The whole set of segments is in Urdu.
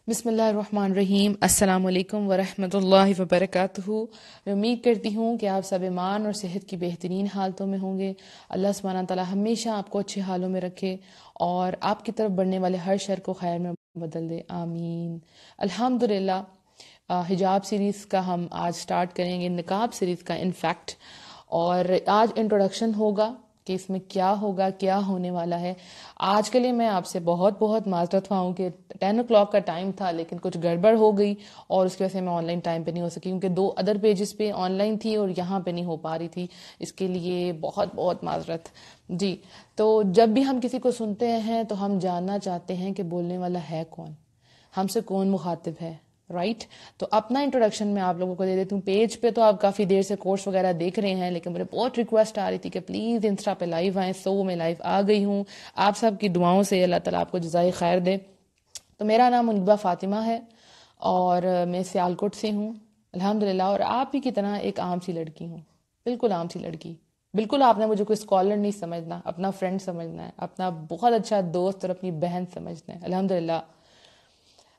بسم اللہ الرحمن الرحیم. السلام علیکم ورحمۃ اللہ وبرکاتہ. میں امید کرتی ہوں کہ آپ سب ایمان اور صحت کی بہترین حالتوں میں ہوں گے. اللہ سبحانہ تعالیٰ ہمیشہ آپ کو اچھے حالوں میں رکھے اور آپ کی طرف بڑھنے والے ہر شر کو خیر میں بدل دے. آمین. الحمدللہ. حجاب سیریز کا ہم آج سٹارٹ کریں گے، نقاب سیریز کا انفیکٹ. اور آج انٹروڈکشن ہوگا کہ اس میں کیا ہوگا، کیا ہونے والا ہے. آج کے لیے میں آپ سے بہت بہت معذرت خواہ ہوں کہ 10 o'clock کا ٹائم تھا لیکن کچھ گڑبڑ ہو گئی اور اس کی وجہ سے میں آن لائن ٹائم پہ نہیں ہو سکی، کیونکہ 2 ادر پیجز پہ آن لائن تھی اور یہاں پہ نہیں ہو پا رہی تھی. اس کے لیے بہت بہت معذرت. جی، تو جب بھی ہم کسی کو سنتے ہیں تو ہم جاننا چاہتے ہیں کہ بولنے والا ہے کون، ہم سے کون مخاطب ہے، رائٹ. تو اپنا انٹروڈکشن میں آپ لوگوں کو دے دیتی ہوں. پیج پہ تو آپ کافی دیر سے کورس وغیرہ دیکھ رہے ہیں، لیکن مجھے بہت ریکویسٹ آ رہی تھی کہ پلیز انسٹا پہ لائیو آئیں، سو میں لائیو آ گئی ہوں. آپ سب کی دعاؤں سے اللہ تعالیٰ آپ کو جزائے خیر دے. تو میرا نام منیبہ فاطمہ ہے اور میں سیالکوٹ سے ہوں الحمدللہ، اور آپ ہی کی طرح ایک عام سی لڑکی ہوں، بالکل عام سی لڑکی. بالکل آپ نے مجھے کوئی اسکالر نہیں سمجھنا، اپنا فرینڈ سمجھنا ہے، اپنا بہت اچھا دوست اور اپنی بہن سمجھنا ہے. الحمدللہ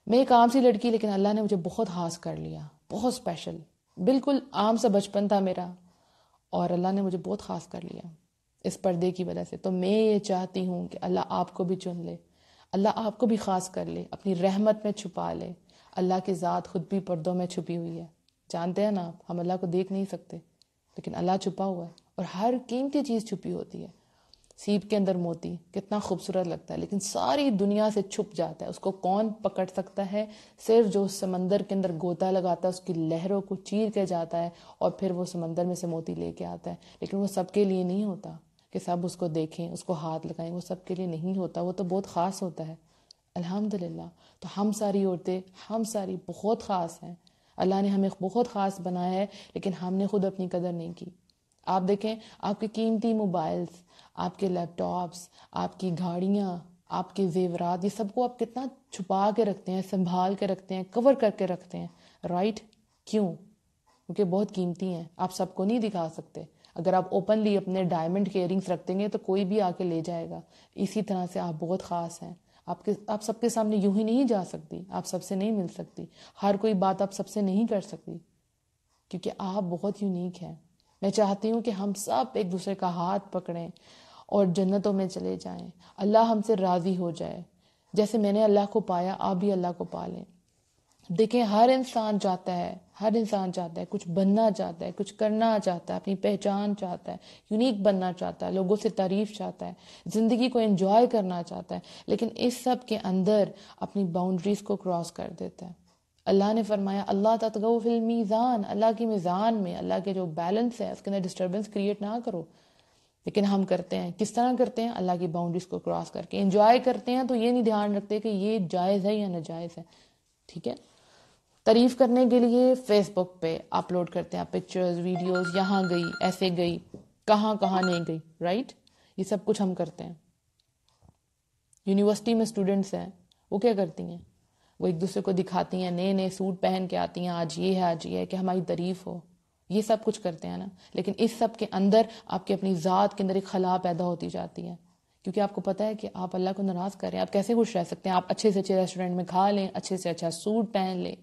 میں ایک عام سی لڑکی، لیکن اللہ نے مجھے بہت خاص کر لیا، بہت اسپیشل. بالکل عام سا بچپن تھا میرا اور اللہ نے مجھے بہت خاص کر لیا اس پردے کی وجہ سے. تو میں یہ چاہتی ہوں کہ اللہ آپ کو بھی چن لے، اللہ آپ کو بھی خاص کر لے، اپنی رحمت میں چھپا لے. اللہ کی ذات خود بھی پردوں میں چھپی ہوئی ہے. جانتے ہیں نا آپ، ہم اللہ کو دیکھ نہیں سکتے لیکن اللہ چھپا ہوا ہے، اور ہر قیمتی چیز چھپی ہوتی ہے. سیپ کے اندر موتی کتنا خوبصورت لگتا ہے لیکن ساری دنیا سے چھپ جاتا ہے. اس کو کون پکڑ سکتا ہے؟ صرف جو اس سمندر کے اندر گوتا لگاتا ہے، اس کی لہروں کو چیر کے جاتا ہے اور پھر وہ سمندر میں سے موتی لے کے آتا ہے. لیکن وہ سب کے لیے نہیں ہوتا کہ سب اس کو دیکھیں، اس کو ہاتھ لگائیں. وہ سب کے لیے نہیں ہوتا، وہ تو بہت خاص ہوتا ہے. الحمدللہ. تو ہم ساری عورتیں، ہم ساری بہت خاص ہیں. اللہ نے ہمیں بہت خاص بنایا ہے لیکن ہم نے خود اپنی قدر نہیں کی. آپ دیکھیں، آپ کے قیمتی موبائلز، آپ کے لیپ ٹاپس، آپ کی گاڑیاں، آپ کے زیورات، یہ سب کو آپ کتنا چھپا کے رکھتے ہیں، سنبھال کے رکھتے ہیں، کور کر کے رکھتے ہیں، رائٹ؟ کیوں؟ کیونکہ بہت قیمتی ہیں، آپ سب کو نہیں دکھا سکتے. اگر آپ اوپنلی اپنے ڈائمنڈ کے ایئرنگس رکھ دیں گے تو کوئی بھی آ کے لے جائے گا. اسی طرح سے آپ بہت خاص ہیں. آپ سب کے سامنے یوں ہی نہیں جا سکتی، آپ سب سے نہیں مل سکتی، ہر کوئی بات آپ سب سے نہیں کر سکتی، کیونکہ آپ بہت یونیک ہیں. میں چاہتی ہوں کہ ہم سب ایک دوسرے کا ہاتھ پکڑیں اور جنتوں میں چلے جائیں. اللہ ہم سے راضی ہو جائے. جیسے میں نے اللہ کو پایا، آپ بھی اللہ کو پا لیں. دیکھیں، ہر انسان چاہتا ہے، ہر انسان چاہتا ہے، کچھ بننا چاہتا ہے، کچھ کرنا چاہتا ہے، اپنی پہچان چاہتا ہے، یونیک بننا چاہتا ہے، لوگوں سے تعریف چاہتا ہے، زندگی کو انجوائے کرنا چاہتا ہے، لیکن اس سب کے اندر اپنی باؤنڈریز کو کراس کر دیتا ہے. اللہ نے فرمایا اللہ تطغوا فی المیزان، اللہ کی میزان میں، اللہ کے جو بیلنس ہے اس کے اندر ڈسٹربنس کریٹ نہ کرو. لیکن ہم کرتے ہیں، کس طرح کرتے ہیں؟ اللہ کی باؤنڈریز کو کراس کر کے. انجوائے کرتے ہیں تو یہ نہیں دھیان رکھتے کہ یہ جائز ہے یا ناجائز ہے. ٹھیک ہے، تعریف کرنے کے لیے فیس بک پہ اپلوڈ کرتے ہیں پکچرز، ویڈیوز، یہاں گئی، ایسے گئی، کہاں کہاں نہیں گئی، رائٹ؟ یہ سب کچھ ہم کرتے ہیں. یونیورسٹی میں اسٹوڈنٹس ہیں، وہ کیا کرتی ہیں؟ وہ ایک دوسرے کو دکھاتی ہیں، نئے نئے سوٹ پہن کے آتی ہیں، آج یہ ہے، آج یہ ہے، کہ ہماری تعریف ہو. یہ سب کچھ کرتے ہیں نا. لیکن اس سب کے اندر آپ کی اپنی ذات کے اندر ایک خلا پیدا ہوتی جاتی ہے، کیونکہ آپ کو پتہ ہے کہ آپ اللہ کو ناراض کر رہے ہیں. آپ کیسے خوش رہ سکتے ہیں؟ آپ اچھے سے اچھے ریسٹورینٹ میں کھا لیں، اچھے سے اچھا سوٹ پہن لیں،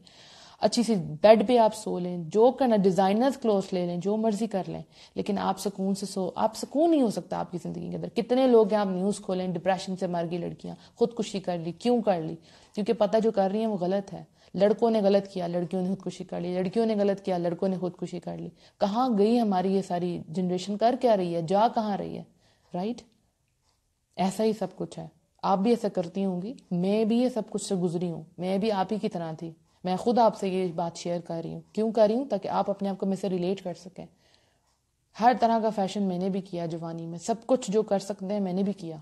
اچھی سی بیڈ پہ آپ سو لیں، جو کرنا، ڈیزائنرز کلوتھ لے لیں، جو مرضی کر لیں، لیکن آپ سکون سے آپ سکون نہیں ہو سکتا آپ کی زندگی کے اندر. کتنے لوگ ہیں، آپ نیوز کھولیں، ڈپریشن سے مر گئی لڑکیاں، خودکشی کر لی. کیوں کر لی؟ کیونکہ پتہ جو کر رہی ہیں وہ غلط ہے. لڑکوں نے غلط کیا، لڑکیوں نے خودکشی کر لی، لڑکیوں نے غلط کیا، لڑکوں نے خودکشی کر لی. کہاں گئی ہماری یہ ساری جنریشن؟ کر کیا رہی ہے؟ جا کہاں رہی ہے؟ رائٹ؟ ایسا ہی سب کچھ ہے. آپ بھی ایسا کرتی ہوں گی، میں بھی یہ سب کچھ سے گزری ہوں، میں بھی آپ ہی کی طرح تھی. میں خود آپ سے یہ بات شیئر کر رہی ہوں. کیوں کر رہی ہوں؟ تاکہ آپ اپنے آپ کو مجھ سے ریلیٹ کر سکیں. ہر طرح کا فیشن میں نے بھی کیا جوانی میں، سب کچھ جو کر سکتے ہیں میں نے بھی کیا،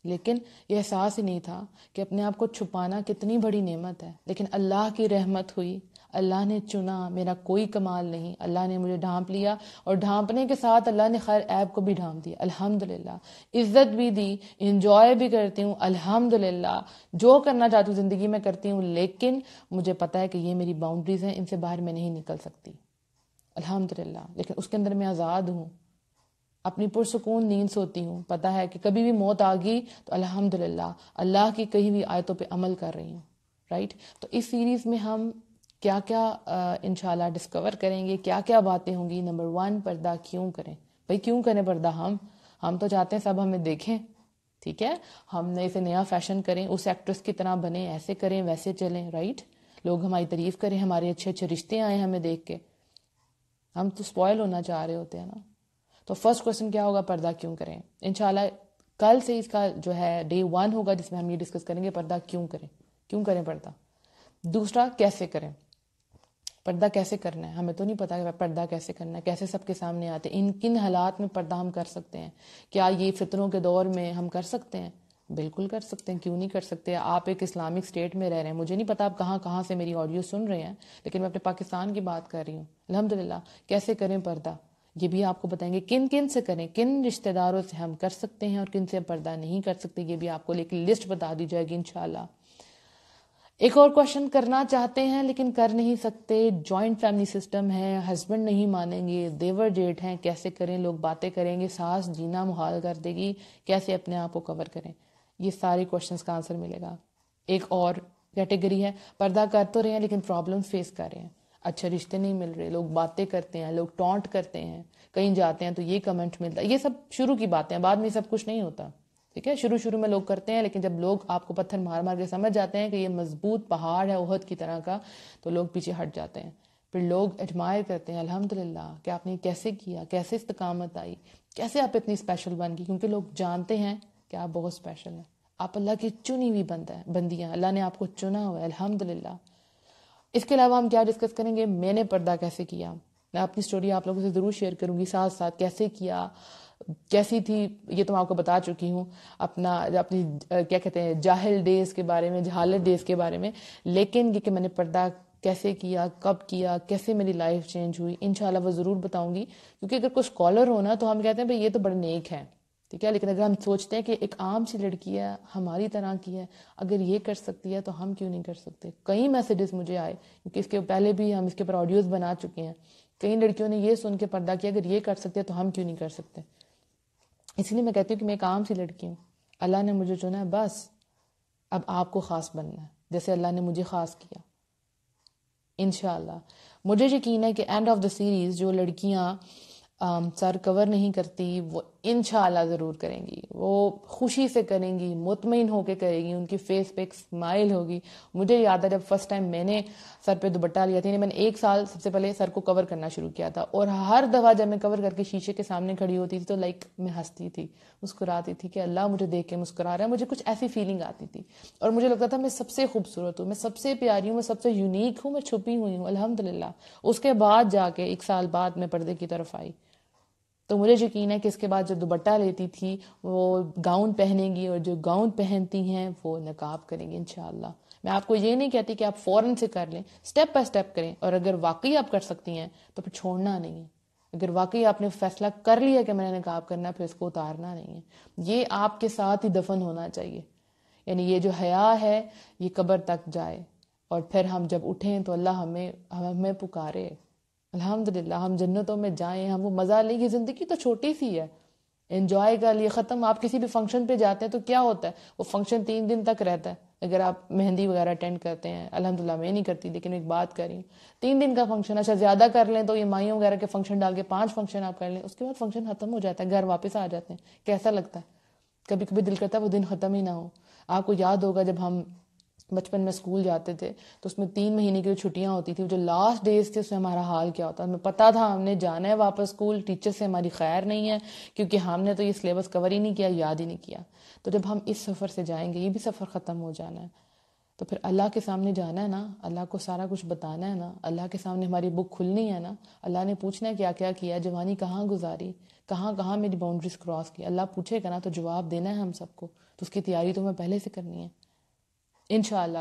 لیکن یہ احساس ہی نہیں تھا کہ اپنے آپ کو چھپانا کتنی بڑی نعمت ہے. لیکن اللہ کی رحمت ہوئی، اللہ نے چنا، میرا کوئی کمال نہیں، اللہ نے مجھے ڈھانپ لیا، اور ڈھانپنے کے ساتھ اللہ نے خیر عیب کو بھی ڈھانپ دیا. الحمدللہ. عزت بھی دی، انجوائے بھی کرتی ہوں، الحمدللہ. جو کرنا چاہتی ہوں زندگی میں کرتی ہوں، لیکن مجھے پتا ہے کہ یہ میری باؤنڈریز ہیں، ان سے باہر میں نہیں نکل سکتی. الحمدللہ. لیکن اس کے اندر میں آزاد ہوں، اپنی پرسکون نیند سوتی ہوں. پتہ ہے کہ کبھی بھی موت آ گئی تو الحمدللہ اللہ کی کہی ہوئی آیتوں پہ عمل کر رہی ہوں. رائٹ. تو اس سیریز میں ہم کیا کیا انشاءاللہ ڈسکور کریں گے, کیا کیا باتیں ہوں گی. نمبر 1, پردہ کیوں کریں. بھائی کیوں کریں پردہ؟ ہم تو چاہتے ہیں سب ہمیں دیکھیں, ٹھیک ہے, ہم نے اسے نیا فیشن کریں, اس ایکٹریس کی طرح بنیں, ایسے کریں ویسے چلیں, رائٹ. لوگ ہماری تعریف کریں, ہمارے اچھے اچھے رشتے آئیں ہمیں دیکھ کے. ہم تو اسپوائل ہونا چاہ رہے ہوتے ہیں نا. تو فرسٹ کویسچن کیا ہوگا؟ پردہ کیوں کریں. انشاءاللہ کل سے اس کا جو ہے ڈے 1 ہوگا جس میں ہم یہ ڈسکس کریں گے پردہ کیوں کریں, کیوں کریں پردہ. دوسرا, کیسے کریں. پردہ کیسے کرنا ہے, ہمیں تو نہیں پتا کہ پردہ کیسے کرنا ہے, کیسے سب کے سامنے آتے ہیں, کن حالات میں پردہ ہم کر سکتے ہیں. کیا یہ فتنوں کے دور میں ہم کر سکتے ہیں؟ بالکل کر سکتے ہیں, کیوں نہیں کر سکتے. آپ ایک اسلامک اسٹیٹ میں رہ رہے ہیں, مجھے نہیں پتا آپ کہاں کہاں سے میری آڈیو سن رہے ہیں, لیکن میں اپنے پاکستان کی بات کر رہی ہوں. الحمدللہ. کیسے کریں پردہ, یہ بھی آپ کو بتائیں گے. کن کن سے کریں, کن رشتہ داروں سے ہم کر سکتے ہیں اور کن سے پردہ نہیں کر سکتے, یہ بھی آپ کو ایک لسٹ بتا دی جائے گی انشاءاللہ. ایک اور کوشچن کرنا چاہتے ہیں لیکن کر نہیں سکتے. جوائنٹ فیملی سسٹم ہے, ہسبینڈ نہیں مانیں گے, دیور جیٹھ ہیں, کیسے کریں. لوگ باتیں کریں گے, ساس جینا محال کر دے گی, کیسے اپنے آپ کو کور کریں. یہ سارے کوشچنس کا آنسر ملے گا. ایک اور کیٹیگری ہے, پردہ کر تو رہے ہیں لیکن پرابلم فیس کر رہے ہیں. اچھے رشتے نہیں مل رہے, لوگ باتیں کرتے ہیں, لوگ ٹونٹ کرتے ہیں, کہیں جاتے ہیں تو یہ کمنٹ ملتا ہے. یہ سب شروع کی باتیں ہیں, بعد میں سب کچھ نہیں ہوتا, ٹھیک ہے. شروع میں لوگ کرتے ہیں, لیکن جب لوگ آپ کو پتھر مار مار کے سمجھ جاتے ہیں کہ یہ مضبوط پہاڑ ہے احد کی طرح کا, تو لوگ پیچھے ہٹ جاتے ہیں. پھر لوگ ایڈمائر کرتے ہیں, الحمدللہ کہ آپ نے کیسے کیا, کیسے استقامت آئی, کیسے آپ اتنی اسپیشل بن گئی. کیونکہ لوگ جانتے ہیں کہ آپ بہت اسپیشل ہیں, آپ اللہ کی چنی ہوئی بندیاں, اللہ نے آپ کو چنا ہوا ہے, الحمدللہ. اس کے علاوہ ہم کیا ڈسکس کریں گے؟ میں نے پردہ کیسے کیا. میں اپنی سٹوری آپ لوگوں سے ضرور شیئر کروں گی, ساتھ ساتھ کیسے کیا, کیسی تھی, یہ تو میں آپ کو بتا چکی ہوں. اپنی کیا کہتے ہیں جاہل ڈیز کے بارے میں, جہالت ڈیز کے بارے میں. لیکن یہ کہ میں نے پردہ کیسے کیا, کب کیا, کیسے میری لائف چینج ہوئی, انشاءاللہ وہ ضرور بتاؤں گی. کیونکہ اگر کوئی اسکالر ہونا تو ہم کہتے ہیں بھائی یہ تو بڑے نیک ہیں, ٹھیک ہے. لیکن اگر ہم سوچتے ہیں کہ ایک عام سی لڑکی ہے, ہماری طرح کی ہے, اگر یہ کر سکتی ہے تو ہم کیوں نہیں کر سکتے. کئی میسیجز مجھے آئے, کیونکہ اس کے پہلے بھی ہم اس کے اوپر آڈیوز بنا چکے ہیں. کئی لڑکیوں نے یہ سن کے پردہ کیا, اگر یہ کر سکتے تو ہم کیوں نہیں کر سکتے. اس لیے میں کہتی ہوں کہ میں ایک عام سی لڑکی ہوں, اللہ نے مجھے چنا ہے, بس اب آپ کو خاص بننا ہے جیسے اللہ نے مجھے خاص کیا. انشاءاللہ مجھے یقین ہے کہ اینڈ آف دا سیریز جو لڑکیاں سر کور نہیں کرتی وہ انشاءاللہ ضرور کریں گی, وہ خوشی سے کریں گی, مطمئن ہو کے کریں گی, ان کی فیس پہ ایک اسمائل ہوگی. مجھے یاد ہے جب فرسٹ ٹائم میں نے سر پہ دوپٹہ لیا تھا, میں نے 1 سال سب سے پہلے سر کو کور کرنا شروع کیا تھا, اور ہر دفعہ جب میں کور کر کے شیشے کے سامنے کھڑی ہوتی تھی تو میں ہنستی تھی, مسکراتی تھی کہ اللہ مجھے دیکھ کے مسکرا رہا ہے. مجھے کچھ ایسی فیلنگ آتی تھی, اور مجھے لگتا تھا میں سب سے خوبصورت ہوں, میں سب سے پیاری ہوں, میں سب سے یونیک ہوں, میں چھپی ہوئی ہوں. الحمدللہ اس کے بعد جا کے 1 سال بعد میں پردے کی طرف آئی. تو مجھے یقین ہے کہ اس کے بعد جو دوپٹہ لیتی تھی وہ گاؤن پہنیں گی, اور جو گاؤن پہنتی ہیں وہ نقاب کریں گی انشاءاللہ. میں آپ کو یہ نہیں کہتی کہ آپ فوراً سے کر لیں, سٹیپ بائی سٹیپ کریں, اور اگر واقعی آپ کر سکتی ہیں تو پھر چھوڑنا نہیں ہے. اگر واقعی آپ نے فیصلہ کر لیا کہ میں نے نقاب کرنا ہے, پھر اس کو اتارنا نہیں ہے. یہ آپ کے ساتھ ہی دفن ہونا چاہیے. یعنی یہ جو حیا ہے یہ قبر تک جائے, اور پھر ہم جب اٹھیں تو اللہ ہمیں پکارے. الحمدللہ ہم جنتوں میں جائیں, ہم وہ مزہ لیں. یہ زندگی تو چھوٹی سی ہے, انجوائے کر لیے ختم. آپ کسی بھی فنکشن پہ جاتے ہیں تو کیا ہوتا ہے, وہ فنکشن 3 دن تک رہتا ہے. اگر آپ مہندی وغیرہ اٹینڈ کرتے ہیں, الحمدللہ میں نہیں کرتی لیکن ایک بات کر رہی ہوں, 3 دن کا فنکشن, اچھا زیادہ کر لیں تو یہ مائیوں وغیرہ کے فنکشن ڈال کے 5 فنکشن آپ کر لیں, اس کے بعد فنکشن ختم ہو جاتا ہے, گھر واپس آ جاتے ہیں. کیسا لگتا ہے؟ کبھی کبھی دل کرتا ہے وہ دن ختم ہی نہ ہو. آپ کو یاد ہوگا جب ہم بچپن میں اسکول جاتے تھے تو اس میں 3 مہینے کی جو چھٹیاں ہوتی تھی, جو لاسٹ ڈیز تھے, اس میں ہمارا حال کیا ہوتا. ہمیں پتا تھا ہم نے جانا ہے واپس اسکول, ٹیچر سے ہماری خیر نہیں ہے کیونکہ ہم نے تو یہ سلیبس کور ہی نہیں کیا, یاد ہی نہیں کیا. تو جب ہم اس سفر سے جائیں گے, یہ بھی سفر ختم ہو جانا ہے, تو پھر اللہ کے سامنے جانا ہے نا, اللہ کو سارا کچھ بتانا ہے نا, اللہ کے سامنے ہماری بک کھلنی ہے نا. اللہ نے پوچھنا ہے کیا کیا کیا, جوانی کہاں گزاری, کہاں کہاں میری باؤنڈریز کراس کی. اللہ پوچھے گا نا تو جواب دینا ہے ہم سب کو, تو اس کی تیاری تو ہمیں پہلے سے کرنی ہے انشاءاللہ.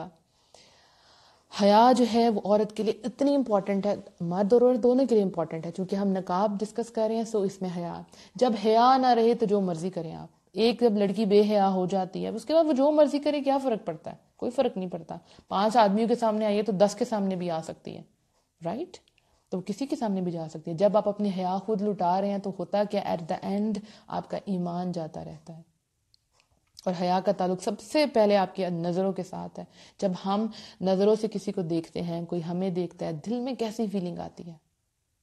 حیا جو ہے وہ عورت کے لیے اتنی امپورٹنٹ ہے, مرد اور عورت دونوں کے لیے امپورٹنٹ ہے. چونکہ ہم نقاب ڈسکس کر رہے ہیں سو اس میں حیا. جب حیا نہ رہے تو جو مرضی کریں آپ. ایک جب لڑکی بے حیا ہو جاتی ہے اس کے بعد وہ جو مرضی کرے, کیا فرق پڑتا ہے؟ کوئی فرق نہیں پڑتا. 5 آدمیوں کے سامنے آئیے تو 10 کے سامنے بھی آ سکتی ہے, رائٹ. تو کسی کے سامنے بھی جا سکتی ہے. جب آپ اپنی حیا خود لٹا رہے ہیں تو ہوتا کہ ایٹ دا اینڈ آپ کا ایمان جاتا رہتا ہے. اور حیا کا تعلق سب سے پہلے آپ کی نظروں کے ساتھ ہے. جب ہم نظروں سے کسی کو دیکھتے ہیں، کوئی ہمیں دیکھتا ہے، دل میں کیسی فیلنگ آتی ہے؟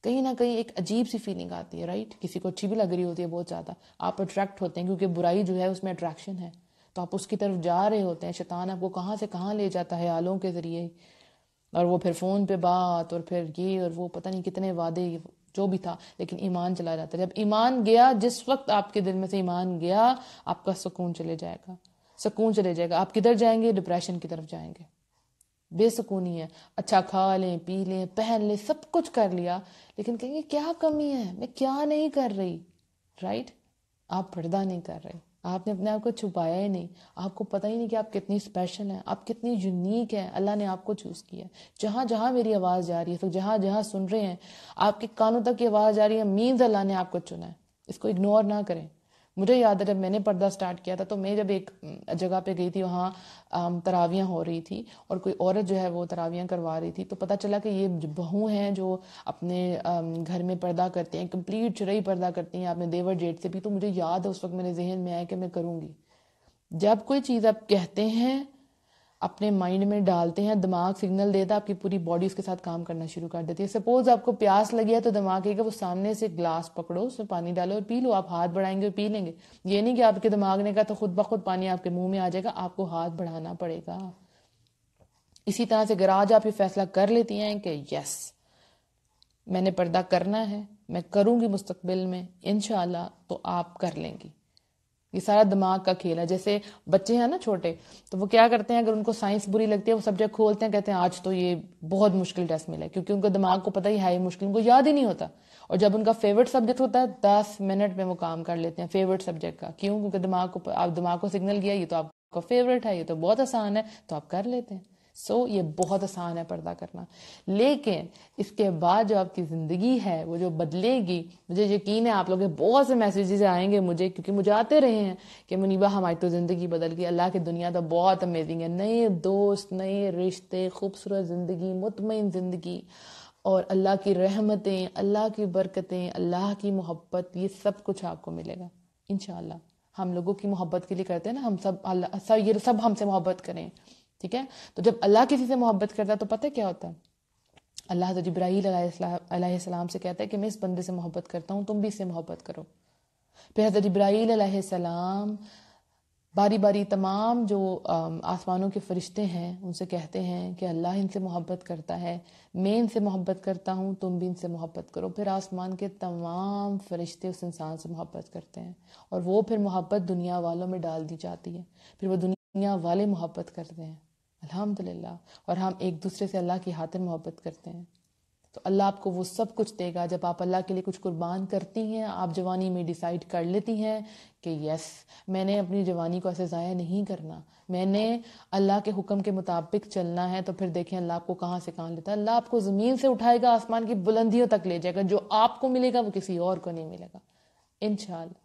کہیں نہ کہیں ایک عجیب سی فیلنگ آتی ہے، رائٹ؟ کسی کو اچھی بھی لگ رہی ہوتی ہے بہت زیادہ، آپ اٹریکٹ ہوتے ہیں کیونکہ برائی جو ہے اس میں اٹریکشن ہے، تو آپ اس کی طرف جا رہے ہوتے ہیں. شیطان آپ کو کہاں سے کہاں لے جاتا ہے خیالوں کے ذریعے، اور وہ پھر فون پہ بات، اور پھر یہ اور وہ، پتہ نہیں کتنے وعدے، جو بھی تھا. لیکن ایمان چلا جاتا ہے. جب ایمان گیا، جس وقت آپ کے دل میں سے ایمان گیا، آپ کا سکون چلے جائے گا، سکون چلے جائے گا. آپ کدھر جائیں گے؟ ڈپریشن کی طرف جائیں گے. بے سکونی ہے. اچھا کھا لیں، پی لیں، پہن لیں، سب کچھ کر لیا، لیکن کہیں گے کیا کمی ہے، میں کیا نہیں کر رہی، رائٹ؟ آپ پردہ نہیں کر رہے، آپ نے اپنے آپ کو چھپایا ہی نہیں. آپ کو پتہ ہی نہیں کہ آپ کتنی اسپیشل ہیں، آپ کتنی یونیک ہیں. اللہ نے آپ کو چوز کیا ہے. جہاں جہاں میری آواز جا رہی ہے، تو جہاں جہاں سن رہے ہیں، آپ کے کانوں تک کی آواز جا رہی ہے، مینز اللہ نے آپ کو چنا ہے. اس کو اگنور نہ کریں. مجھے یاد ہے جب میں نے پردہ سٹارٹ کیا تھا، تو میں جب ایک جگہ پہ گئی تھی، وہاں تراویاں ہو رہی تھی، اور کوئی عورت جو ہے وہ تراویاں کروا رہی تھی. تو پتہ چلا کہ یہ بہو ہیں جو اپنے گھر میں پردہ کرتے ہیں، کمپلیٹ شرعی پردہ کرتی ہیں اپنے دیور جیٹ سے بھی. تو مجھے یاد ہے اس وقت میرے ذہن میں آیا کہ میں کروں گی. جب کوئی چیز آپ کہتے ہیں، اپنے مائنڈ میں ڈالتے ہیں، دماغ سگنل دیتا ہے، آپ کی پوری باڈی اس کے ساتھ کام کرنا شروع کر دیتی ہے. سپوز آپ کو پیاس لگی ہے، تو دماغ کہے گا وہ سامنے سے گلاس پکڑو، اس میں پانی ڈالو اور پی لو. آپ ہاتھ بڑھائیں گے اور پی لیں گے. یہ نہیں کہ آپ کے دماغ نے کہا تو خود بخود پانی آپ کے منہ میں آ جائے گا. آپ کو ہاتھ بڑھانا پڑے گا. اسی طرح سے اگر آج آپ یہ فیصلہ کر لیتی ہیں کہ یس، میں نے پردہ کرنا ہے، میں کروں گی مستقبل میں انشاءاللہ، تو آپ کر لیں گی. یہ سارا دماغ کا کھیل ہے. جیسے بچے ہیں نا چھوٹے، تو وہ کیا کرتے ہیں، اگر ان کو سائنس بری لگتی ہے، وہ سبجیکٹ کھولتے ہیں، کہتے ہیں آج تو یہ بہت مشکل ٹیسٹ ملا ہے، کیونکہ ان کو دماغ کو پتہ ہی ہے مشکل، ان کو یاد ہی نہیں ہوتا. اور جب ان کا فیورٹ سبجیکٹ ہوتا ہے، 10 منٹ میں وہ کام کر لیتے ہیں فیورٹ سبجیکٹ کا. کیوں؟ کیونکہ دماغ کو سگنل گیا یہ تو آپ کا فیورٹ ہے، یہ تو بہت آسان ہے، تو آپ کر لیتے ہیں. یہ بہت آسان ہے پردہ کرنا. لیکن اس کے بعد جو آپ کی زندگی ہے وہ جو بدلے گی، مجھے یقین ہے آپ لوگ کے بہت سے میسیجز آئیں گے مجھے، کیونکہ مجھے آتے رہے ہیں کہ منیبہ ہماری تو زندگی بدل گئی. اللہ کی دنیا تو بہت امیزنگ ہے. نئے دوست، نئے رشتے، خوبصورت زندگی، مطمئن زندگی، اور اللہ کی رحمتیں، اللہ کی برکتیں، اللہ کی محبت، یہ سب کچھ آپ کو ملے گا انشاءاللہ. ہم لوگوں کی محبت کے لیے کرتے ہیں نا، ہم سب یہ سب ہم سے محبت کریں، ٹھیک ہے؟ تو جب اللہ کسی سے محبت کرتا ہے تو پتہ کیا ہوتا ہے؟ اللہ حضرت جبرائیل علیہ السلام سے کہتا ہے کہ میں اس بندے سے محبت کرتا ہوں، تم بھی اس سے محبت کرو. پھر حضرت جبرائیل علیہ السلام باری باری تمام جو آسمانوں کے فرشتے ہیں ان سے کہتے ہیں کہ اللہ ان سے محبت کرتا ہے، میں ان سے محبت کرتا ہوں، تم بھی ان سے محبت کرو. پھر آسمان کے تمام فرشتے اس انسان سے محبت کرتے ہیں، اور وہ پھر محبت دنیا والوں میں ڈال دی جاتی ہے. پھر وہ دنیا والے محبت کرتے ہیں الحمدللہ، اور ہم ایک دوسرے سے اللہ کی خاطر محبت کرتے ہیں. تو اللہ آپ کو وہ سب کچھ دے گا جب آپ اللہ کے لیے کچھ قربان کرتی ہیں. آپ جوانی میں ڈیسائیڈ کر لیتی ہیں کہ یس، میں نے اپنی جوانی کو ایسے ضائع نہیں کرنا، میں نے اللہ کے حکم کے مطابق چلنا ہے. تو پھر دیکھیں اللہ آپ کو کہاں سے کہاں لیتا ہے. اللہ آپ کو زمین سے اٹھائے گا، آسمان کی بلندیوں تک لے جائے گا. جو آپ کو ملے گا وہ کسی اور کو نہیں ملے گا انشاءاللہ.